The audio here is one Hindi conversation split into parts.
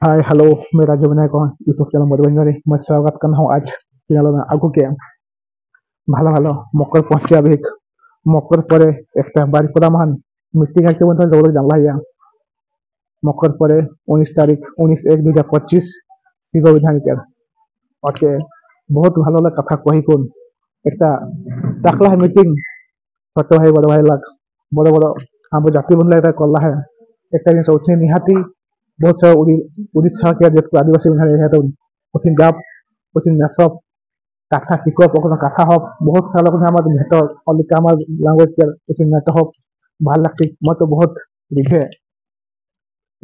Hi hello. मैं राजू विनायक हूँ यूट्यूब चैनल मधुबन में मैं स्वागत करना हूँ आज चैनल में आगू के ভালো ভালো মকর পৌঁছে আবেগ মকর পরে একটা বারিপদা মান মিটিং একটা মধ্যে দৌড় জানলা হিয়া মকর পরে 19 তারিখ 19/1/2025 শিব বিধানিকের ওকে বহুত ভালো লাগে কথা কহি কোন একটা ডাকলা है मीटिंग ছোট ভাই বড় ভাই লাগ বড় বড় हम जाति बंधु একটা করলা है একটা জিনিস উঠে নিহাতি बहुत सारा उड़ीसा के जो आदिवासी बंधु है तो उठिन गाप उठिन मेसप काथा सिको पकड़ काथा हब बहुत सारा लोग हमारे भेट अलिका हमारे लैंग्वेज के उठिन नेट हब ভাল लगती मैं तो बहुत रिझे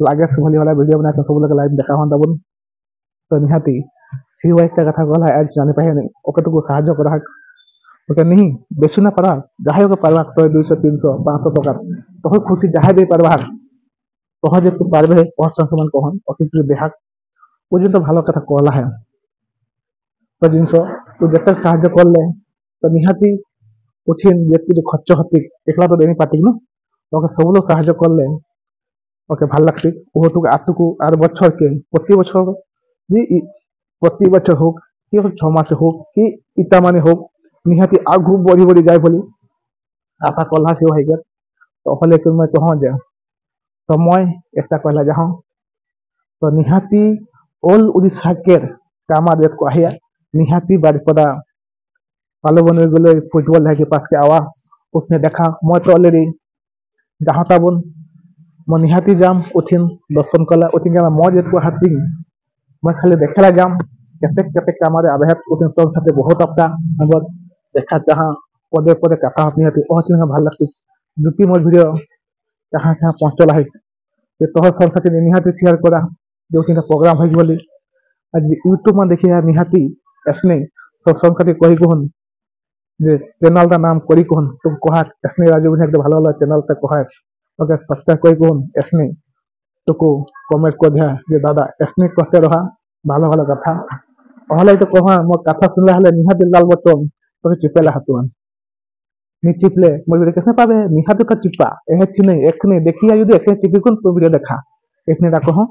लागे सुभली वाला वीडियो बना के सब लोग लाइव देखा हन तबन तो निहाती सी वाइट का कथा गला आज जाने पाए नहीं ओके तो साहाଯ୍य करा ओके नहीं बेसु ना पड़ा जहां को पारवा 100 200 300 500 टका तो खुशी जहां दे पारवा तो जे तू पारबे बहुत संक्रमण कहन ओके तू देहा ওই তো ভালো কথা কলা হ্যাঁ তো জিনিস তু যেতে সাহায্য করলে তো নিহাতি কঠিন যেতে খরচ হতি একলা তো দেনি পাতিক না তোকে সব লোক সাহায্য করলে ওকে ভাল লাগছে বহুটুকু আটটুকু আর বছরকে প্রতি বছর যে প্রতি বছর হোক কি হোক 6 মাসে হোক কি ইটা মানে হোক নিহাতি আগু বড়ি বড়ি যায় বলি আশা কলা সে হয়ে গেল তো হলে তুমি তো হ্যাঁ যা তো মই একটা কলা যাও তো নিহাতি অল উড়িষ্যা কের কামা দেখ को আহিয়া निहाती बारिपदा पालो बन गए फुटबल है के पास के आवा उसने देखा मैं तो अलरेडी जहाँ ताबन मैं निहाती जाम उठिन दर्शन कला उठिन जाम मज को हाथी मैं खाली देखेला जाम केते केते कामारे आबेहत उठिन सन साथे बहुत अपना अगर देखा जहाँ पदे पदे कथा निहाती ओहचिन ভাল लगती जुटी मोर वीडियो जहाँ जहाँ पहुँचला है ये तोहर सन साथे निहाती शेयर करा जो कि प्रोग्राम है बोली आज यूट्यूब में देखिए निहाती एसने सब संगति कही कहन जे चैनल का नाम करी कहन तुम कहा एसने राजू विनायक भालो वाला चैनल तक कहा ओके सब्सक्राइब करी कहन एसने तुको कमेंट कर दिया जे दादा एसने कहते रहा भालो भालो कथा पहले तो कहा मो कथा सुनला हले निहाती लाल बटन तो चिपेला हातुन नि चिपले मोर वीडियो कैसे पाबे निहाती का चिपा एहे छिने एकने देखिया यदि एकने चिपी कोन तो वीडियो देखा एकने राखो